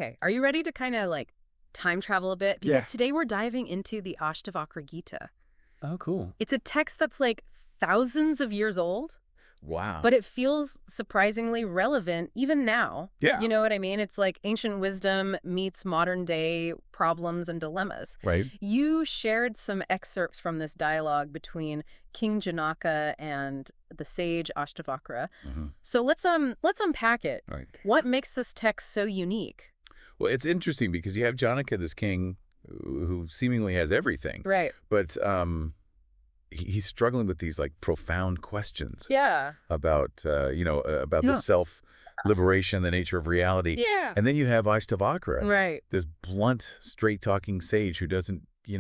Okay, are you ready to kind of like time travel a bit? Because today we're diving into the Ashtavakra Gita. Oh, cool. It's a text that's like thousands of years old, Wow. but it feels surprisingly relevant even now. Yeah. You know what I mean? It's like ancient wisdom meets modern day problems and dilemmas. Right. You shared some excerpts from this dialogue between King Janaka and the sage Ashtavakra. So let's unpack it. Right. What makes this text so unique? Well, it's interesting because you have Janaka, this king who seemingly has everything. Right. But he's struggling with these like profound questions Yeah. about, about the self-liberation, the nature of reality. Yeah. And then you have Ashtavakra, Right. this blunt, straight-talking sage who doesn't, he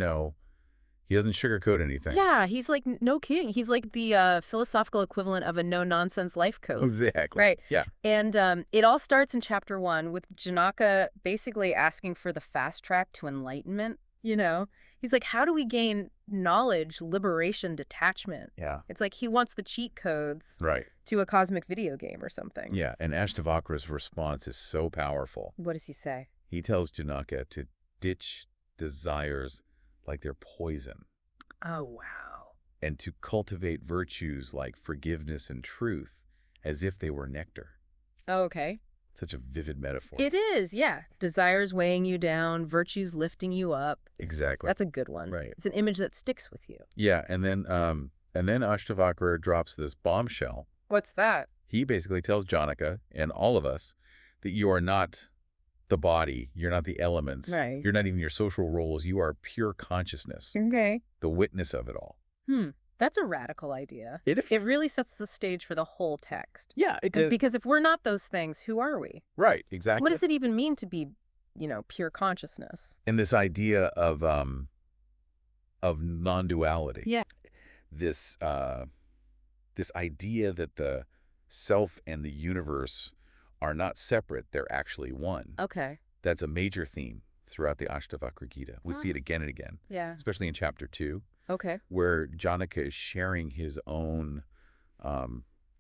doesn't sugarcoat anything. Yeah, he's like, no kidding. He's like the philosophical equivalent of a no-nonsense life coach. Exactly. Right. Yeah. And it all starts in chapter 1 with Janaka basically asking for the fast track to enlightenment, He's like, how do we gain knowledge, liberation, detachment? Yeah. It's like he wants the cheat codes to a cosmic video game or something. Yeah, and Ashtavakra's response is so powerful. What does he say? He tells Janaka to ditch desires like they're poison. Oh, wow. And to cultivate virtues like forgiveness and truth as if they were nectar. Oh, okay. Such a vivid metaphor. It is, yeah. Desires weighing you down, virtues lifting you up. Exactly. That's a good one. Right. It's an image that sticks with you. Yeah, and then Ashtavakra drops this bombshell. What's that? He basically tells Janaka and all of us that you are not the body, you're not the elements, you're not even your social roles, you are pure consciousness. Okay. The witness of it all. That's a radical idea. It really sets the stage for the whole text. Yeah, it did. Because if we're not those things, who are we? Right, exactly. What does it even mean to be, pure consciousness? And this idea of non-duality. Yeah. This idea that the self and the universe are not separate, they're actually one. Okay. That's a major theme throughout the Ashtavakra Gita. We see it again and again. Yeah. Especially in chapter 2. Okay. Where Janaka is sharing his own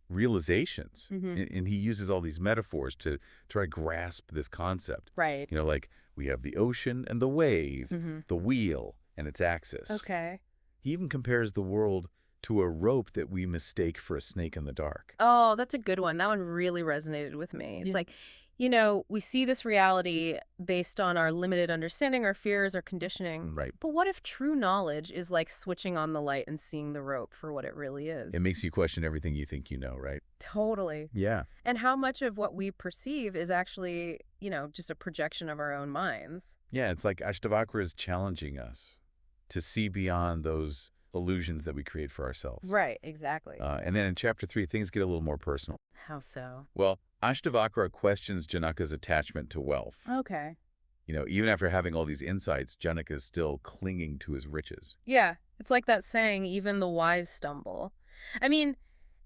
realizations. And he uses all these metaphors to try to grasp this concept. Right. Like we have the ocean and the wave, the wheel and its axis. Okay. He even compares the world to a rope that we mistake for a snake in the dark. Oh, that's a good one. That one really resonated with me. It's like, we see this reality based on our limited understanding, our fears, our conditioning. Right. But what if true knowledge is like switching on the light and seeing the rope for what it really is? It makes you question everything you think you know, right? Totally. Yeah. And how much of what we perceive is actually, just a projection of our own minds. Yeah, it's like Ashtavakra is challenging us to see beyond those illusions that we create for ourselves. Right, exactly. And then in chapter 3, things get a little more personal. How so? Well, Ashtavakra questions Janaka's attachment to wealth. Okay. Even after having all these insights, Janaka is still clinging to his riches. Yeah, it's like that saying, even the wise stumble. I mean,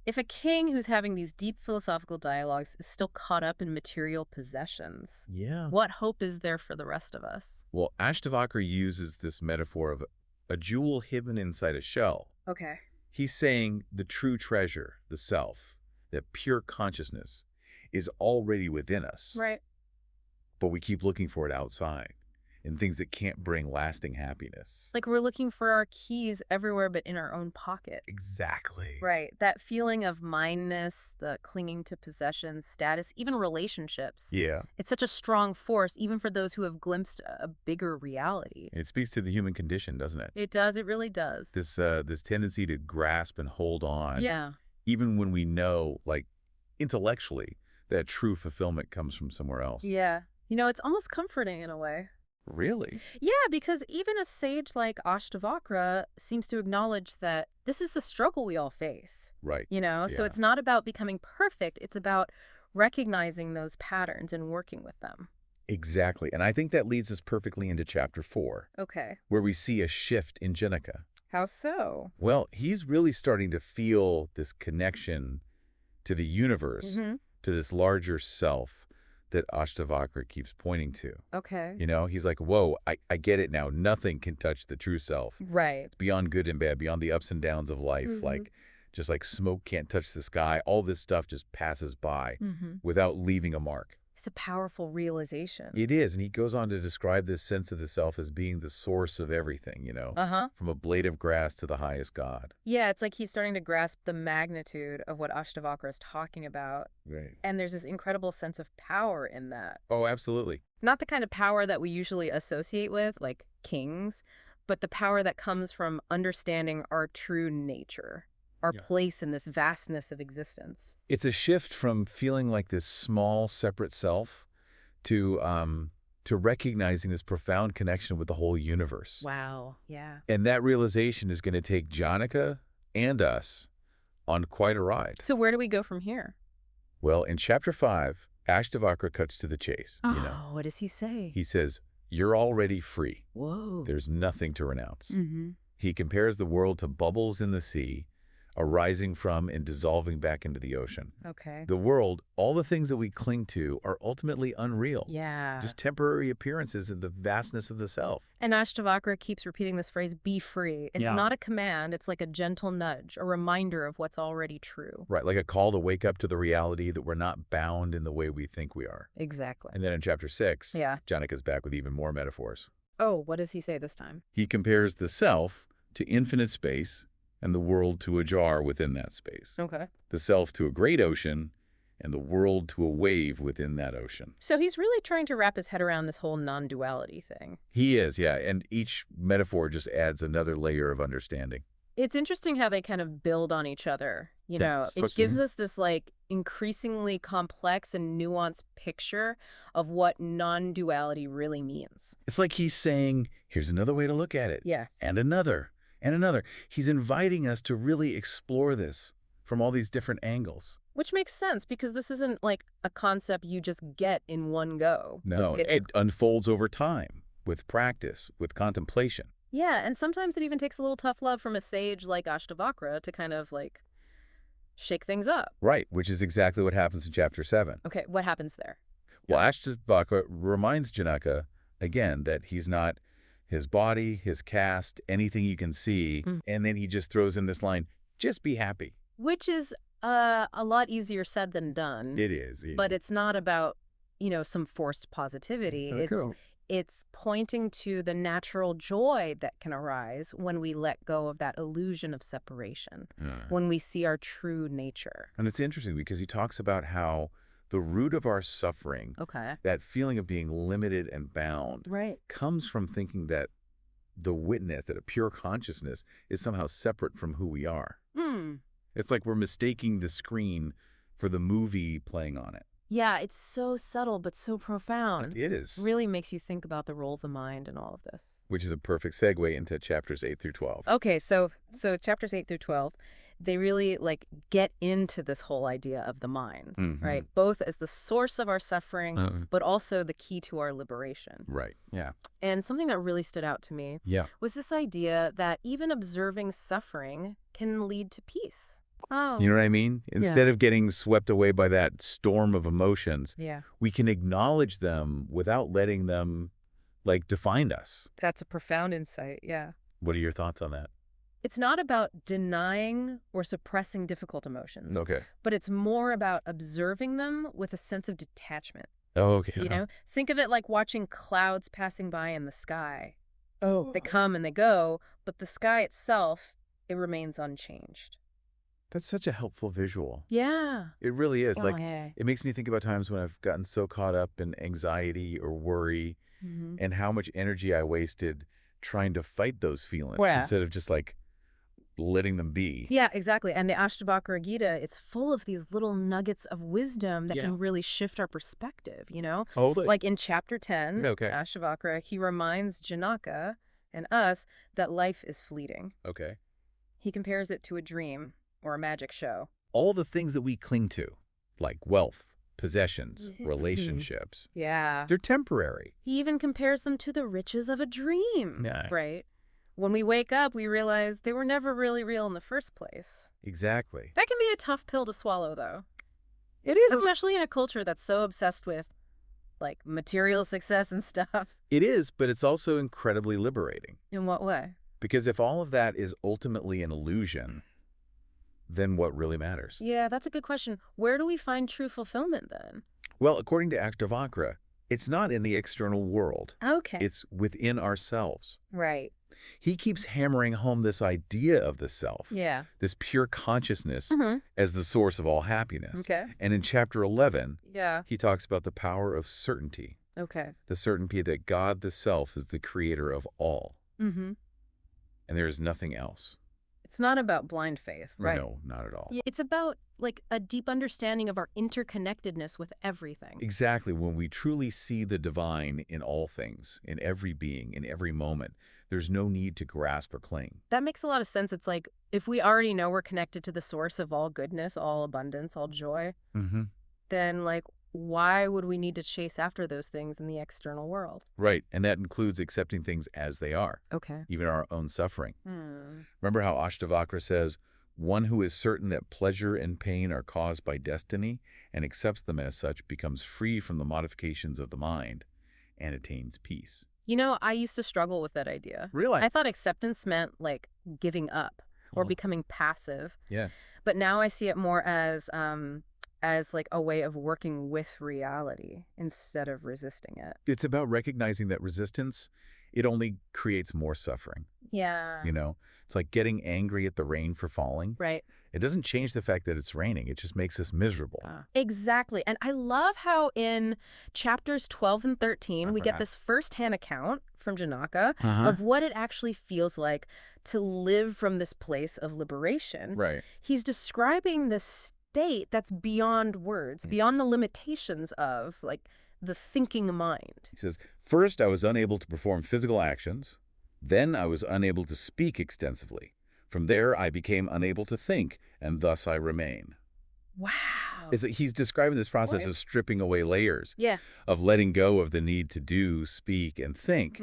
if a king who's having these deep philosophical dialogues is still caught up in material possessions, what hope is there for the rest of us? Well, Ashtavakra uses this metaphor of a jewel hidden inside a shell. Okay. He's saying the true treasure, the self, that pure consciousness, is already within us. Right. But we keep looking for it outside, in things that can't bring lasting happiness. Like we're looking for our keys everywhere but in our own pocket. Exactly. Right. That feeling of mindness, the clinging to possessions, status, even relationships. Yeah. It's such a strong force, even for those who have glimpsed a bigger reality. It speaks to the human condition, doesn't it? It does. It really does. This tendency to grasp and hold on. Yeah. Even when we know, like, intellectually, that true fulfillment comes from somewhere else. Yeah. It's almost comforting in a way. Really? Yeah, because even a sage like Ashtavakra seems to acknowledge that this is a struggle we all face. Right. So it's not about becoming perfect. It's about recognizing those patterns and working with them. Exactly. And I think that leads us perfectly into chapter 4. Okay. Where we see a shift in Janaka. How so? Well, he's really starting to feel this connection to the universe, to this larger self that Ashtavakra keeps pointing to. Okay. He's like, whoa, I get it now. Nothing can touch the true self. Right. It's beyond good and bad, beyond the ups and downs of life. Just like smoke can't touch the sky, all this stuff just passes by without leaving a mark. It's a powerful realization. It is, and he goes on to describe this sense of the self as being the source of everything, Uh-huh. from a blade of grass to the highest God. Yeah, it's like he's starting to grasp the magnitude of what Ashtavakra is talking about. Right. And there's this incredible sense of power in that. Oh, absolutely. Not the kind of power that we usually associate with, like kings, but the power that comes from understanding our true nature, our place in this vastness of existence. It's a shift from feeling like this small, separate self to recognizing this profound connection with the whole universe. Wow, yeah. And that realization is going to take Janaka and us on quite a ride. So where do we go from here? Well, in Chapter 5, Ashtavakra cuts to the chase. Oh, what does he say? He says, "You're already free. Whoa. There's nothing to renounce." Mm-hmm. He compares the world to bubbles in the sea, arising from and dissolving back into the ocean. Okay. The world, all the things that we cling to, are ultimately unreal. Yeah. Just temporary appearances in the vastness of the self. And Ashtavakra keeps repeating this phrase, be free. It's not a command. It's like a gentle nudge, a reminder of what's already true. Right, like a call to wake up to the reality that we're not bound in the way we think we are. Exactly. And then in Chapter 6, Janaka's back with even more metaphors. Oh, what does he say this time? He compares the self to infinite space and the world to a jar within that space. Okay. The self to a great ocean and the world to a wave within that ocean. So he's really trying to wrap his head around this whole non-duality thing. He is, yeah, and each metaphor just adds another layer of understanding. It's interesting how they kind of build on each other. It gives us this like increasingly complex and nuanced picture of what non-duality really means. It's like he's saying, here's another way to look at it. Yeah. And another. And another. He's inviting us to really explore this from all these different angles. Which makes sense, because this isn't like a concept you just get in one go. No, it unfolds over time, with practice, with contemplation. Yeah, and sometimes it even takes a little tough love from a sage like Ashtavakra to kind of like shake things up. Right, which is exactly what happens in Chapter 7. Okay, what happens there? Well, Ashtavakra reminds Janaka, again, that he's not his body, his caste, anything you can see, and then he just throws in this line, just be happy. Which is a lot easier said than done. It is. Yeah. But it's not about, some forced positivity. It's pointing to the natural joy that can arise when we let go of that illusion of separation, when we see our true nature. And it's interesting because he talks about how the root of our suffering, that feeling of being limited and bound, comes from thinking that the witness, that a pure consciousness, is somehow separate from who we are. It's like we're mistaking the screen for the movie playing on it. Yeah, it's so subtle but so profound. It is. Really makes you think about the role of the mind in all of this. Which is a perfect segue into chapters 8 through 12. Okay, so chapters 8 through 12, they really like get into this whole idea of the mind, right? Both as the source of our suffering, but also the key to our liberation. Right, yeah. And something that really stood out to me was this idea that even observing suffering can lead to peace. Oh. You know what I mean? Instead of getting swept away by that storm of emotions, we can acknowledge them without letting them, define us. That's a profound insight, yeah. What are your thoughts on that? It's not about denying or suppressing difficult emotions. Okay. But it's more about observing them with a sense of detachment. Oh, okay. Think of it like watching clouds passing by in the sky. Oh. They come and they go, but the sky itself, it remains unchanged. That's such a helpful visual. Yeah. It really is. It makes me think about times when I've gotten so caught up in anxiety or worry and how much energy I wasted trying to fight those feelings instead of just letting them be. Yeah, exactly. And the Ashtavakra Gita, it's full of these little nuggets of wisdom that can really shift our perspective, Totally. Like in chapter 10, Ashtavakra, he reminds Janaka and us that life is fleeting. Okay. He compares it to a dream or a magic show. All the things that we cling to, like wealth, possessions, relationships, they're temporary. He even compares them to the riches of a dream, right? When we wake up, we realize they were never really real in the first place. Exactly. That can be a tough pill to swallow, though. It is. Especially in a culture that's so obsessed with, material success and stuff. It is, but it's also incredibly liberating. In what way? Because if all of that is ultimately an illusion, then what really matters? Yeah, that's a good question. Where do we find true fulfillment then? Well, according to Ashtavakra, it's not in the external world. Okay. It's within ourselves. Right. He keeps hammering home this idea of the self, Yeah. this pure consciousness Mm-hmm. as the source of all happiness. Okay. And in chapter 11, Yeah. he talks about the power of certainty, Okay. the certainty that God the self is the creator of all, Mm-hmm. and there is nothing else. It's not about blind faith, right? No, not at all. Yeah, it's about, like, a deep understanding of our interconnectedness with everything. Exactly. When we truly see the divine in all things, in every being, in every moment, there's no need to grasp or cling. That makes a lot of sense. It's like, if we already know we're connected to the source of all goodness, all abundance, all joy, then, like, why would we need to chase after those things in the external world? Right. And that includes accepting things as they are, Okay. even our own suffering. Hmm. Remember how Ashtavakra says, one who is certain that pleasure and pain are caused by destiny and accepts them as such becomes free from the modifications of the mind and attains peace. You know, I used to struggle with that idea. Really? I thought acceptance meant, like, giving up or becoming passive. Yeah. But now I see it more as like a way of working with reality instead of resisting it. It's about recognizing that resistance, it only creates more suffering. Yeah. You know, it's like getting angry at the rain for falling. Right. It doesn't change the fact that it's raining. It just makes us miserable. Exactly. And I love how in chapters 12 and 13, we get this firsthand account from Janaka of what it actually feels like to live from this place of liberation. Right. He's describing this state that's beyond words, beyond the limitations of, like, the thinking mind. He says, first I was unable to perform physical actions. Then I was unable to speak extensively. From there, I became unable to think, and thus I remain. Wow. He's describing this process as stripping away layers, of letting go of the need to do, speak, and think,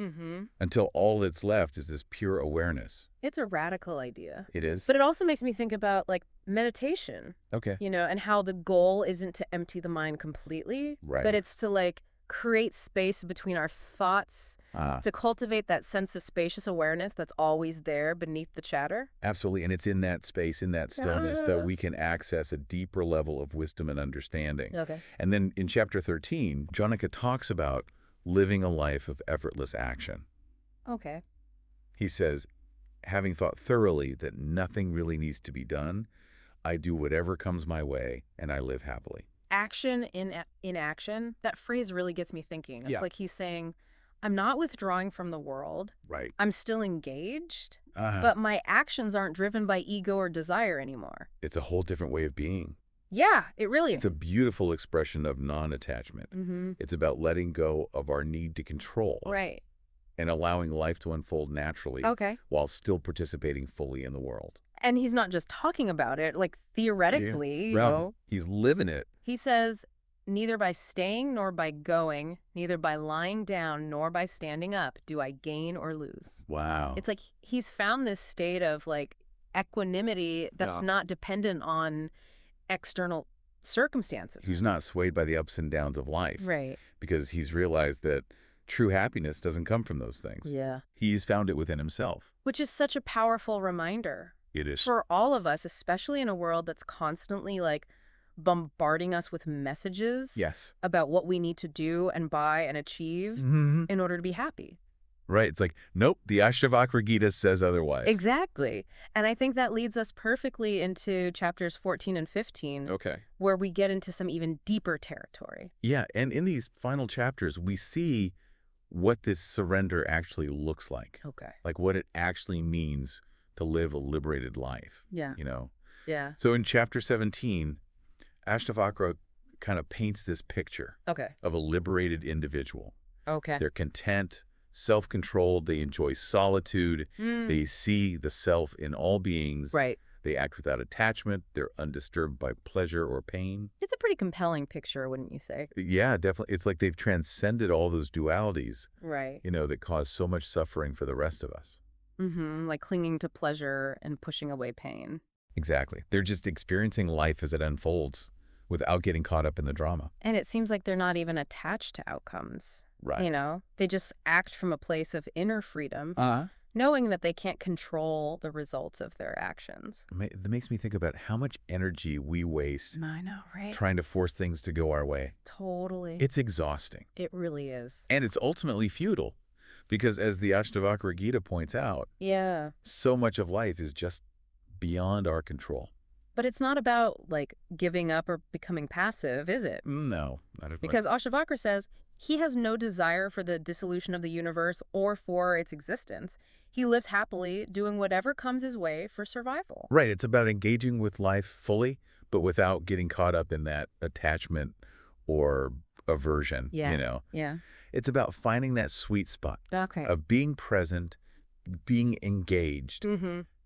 until all that's left is this pure awareness. It's a radical idea. It is. But it also makes me think about, like, meditation. Okay. You know, and how the goal isn't to empty the mind completely, but it's to, like, create space between our thoughts, to cultivate that sense of spacious awareness that's always there beneath the chatter. Absolutely. And it's in that space, in that stillness, that we can access a deeper level of wisdom and understanding. Okay. And then in chapter 13, Janaka talks about living a life of effortless action. Okay. He says, having thought thoroughly that nothing really needs to be done, I do whatever comes my way and I live happily. Action in action, that phrase really gets me thinking. It's like he's saying, I'm not withdrawing from the world. Right. I'm still engaged, but my actions aren't driven by ego or desire anymore. It's a whole different way of being. Yeah, it really is. It's a beautiful expression of non-attachment. It's about letting go of our need to control. Right. And allowing life to unfold naturally while still participating fully in the world. And he's not just talking about it, like, theoretically, you know. He's living it. He says, neither by staying nor by going, neither by lying down nor by standing up do I gain or lose. Wow. It's like he's found this state of, like, equanimity that's not dependent on external circumstances. He's not swayed by the ups and downs of life. Right. Because he's realized that true happiness doesn't come from those things. Yeah. He's found it within himself. Which is such a powerful reminder. It is. For all of us, especially in a world that's constantly, like, bombarding us with messages about what we need to do and buy and achieve in order to be happy. Right. It's like, nope, the Ashtavakra Gita says otherwise. Exactly. And I think that leads us perfectly into chapters 14 and 15, where we get into some even deeper territory. Yeah. And in these final chapters, we see what this surrender actually looks like. Okay. Like what it actually means to live a liberated life. Yeah. You know? Yeah. So in chapter 17, Ashtavakra kind of paints this picture of a liberated individual. Okay. They're content, self-controlled, they enjoy solitude, they see the self in all beings. Right. They act without attachment, they're undisturbed by pleasure or pain. It's a pretty compelling picture, wouldn't you say? Yeah, definitely. It's like they've transcended all those dualities, right, you know, that cause so much suffering for the rest of us. Like clinging to pleasure and pushing away pain. Exactly. They're just experiencing life as it unfolds without getting caught up in the drama. And it seems like they're not even attached to outcomes. Right. You know, they just act from a place of inner freedom, knowing that they can't control the results of their actions. That makes me think about how much energy we waste I know, right? trying to force things to go our way. Totally. It's exhausting. It really is. And it's ultimately futile because, as the Ashtavakra Gita points out, so much of life is just beyond our control. But it's not about, like, giving up or becoming passive, is it? No, not at all. Because Ashtavakra says he has no desire for the dissolution of the universe or for its existence. He lives happily, doing whatever comes his way for survival. Right. It's about engaging with life fully, but without getting caught up in that attachment or aversion, you know? Yeah. It's about finding that sweet spot of being present, being engaged,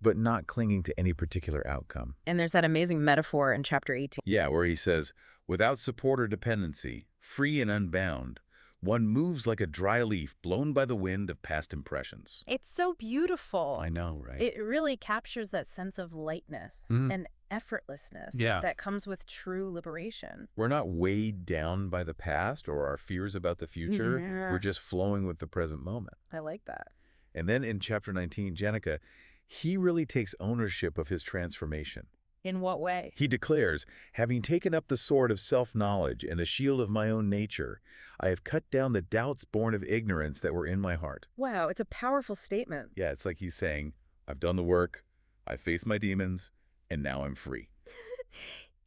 but not clinging to any particular outcome. And there's that amazing metaphor in chapter 18. Yeah, where he says, without support or dependency, free and unbound, one moves like a dry leaf blown by the wind of past impressions. It's so beautiful. I know, right? It really captures that sense of lightness and effortlessness that comes with true liberation. We're not weighed down by the past or our fears about the future. We're just flowing with the present moment. I like that. And then in chapter 19, Janika, he really takes ownership of his transformation. In what way? He declares, having taken up the sword of self-knowledge and the shield of my own nature, I have cut down the doubts born of ignorance that were in my heart. Wow, it's a powerful statement. Yeah, it's like he's saying, I've done the work, I've faced my demons, and now I'm free.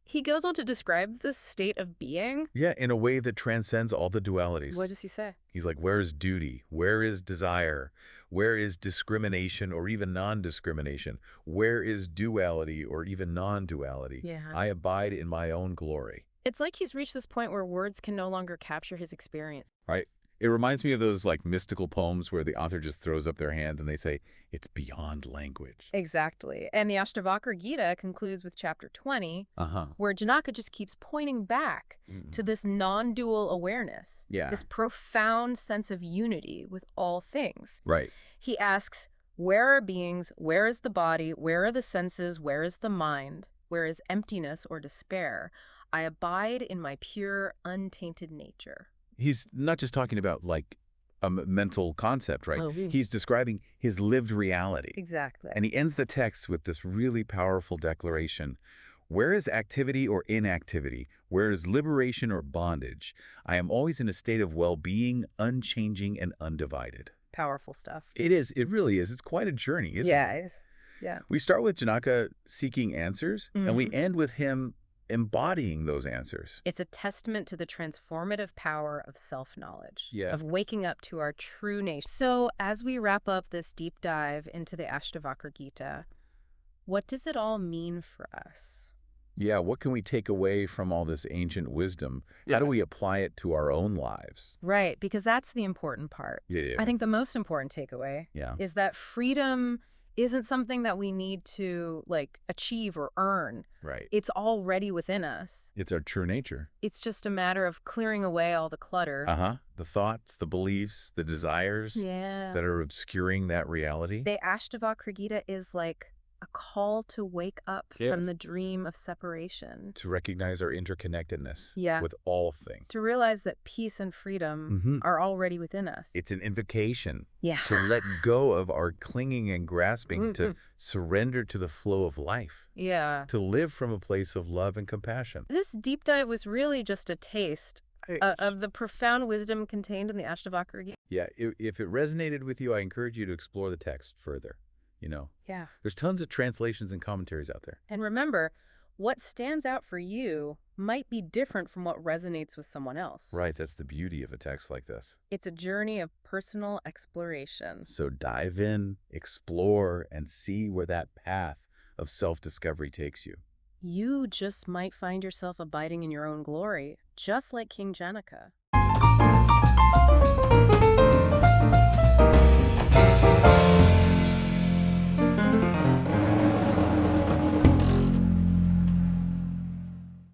He goes on to describe this state of being. Yeah, in a way that transcends all the dualities. What does he say? He's like, where is duty? Where is desire? Where is discrimination or even non-discrimination? Where is duality or even non-duality? I abide in my own glory. It's like he's reached this point where words can no longer capture his experience. Right. It reminds me of those like mystical poems where the author just throws up their hand and they say, it's beyond language. Exactly. And the Ashtavakra Gita concludes with chapter 20, where Janaka just keeps pointing back to this non-dual awareness, this profound sense of unity with all things. Right. He asks, where are beings? Where is the body? Where are the senses? Where is the mind? Where is emptiness or despair? I abide in my pure, untainted nature. He's not just talking about like a mental concept, right? He's describing his lived reality. Exactly. And he ends the text with this really powerful declaration. Where is activity or inactivity? Where is liberation or bondage? I am always in a state of well-being, unchanging and undivided. Powerful stuff. It is. It really is. It's quite a journey, isn't it? Yeah, it is. Yeah. We start with Janaka seeking answers, and we end with him embodying those answers. It's a testament to the transformative power of self-knowledge, Yeah. of waking up to our true nature. So as we wrap up this deep dive into the Ashtavakra Gita, what does it all mean for us? Yeah, what can we take away from all this ancient wisdom? How do we apply it to our own lives? Right, because that's the important part. Yeah. I think the most important takeaway is that freedom isn't something that we need to, like, achieve or earn. Right. It's already within us. It's our true nature. It's just a matter of clearing away all the clutter. The thoughts, the beliefs, the desires that are obscuring that reality. The Ashtavakra Gita is like a call to wake up from the dream of separation. To recognize our interconnectedness with all things. To realize that peace and freedom are already within us. It's an invocation to let go of our clinging and grasping, to surrender to the flow of life. To live from a place of love and compassion. This deep dive was really just a taste of the profound wisdom contained in the Ashtavakra Gita. Yeah, if it resonated with you, I encourage you to explore the text further. You know, there's tons of translations and commentaries out there. And remember, what stands out for you might be different from what resonates with someone else. Right, that's the beauty of a text like this. It's a journey of personal exploration. So dive in, explore, and see where that path of self-discovery takes you. You just might find yourself abiding in your own glory, just like King Janaka.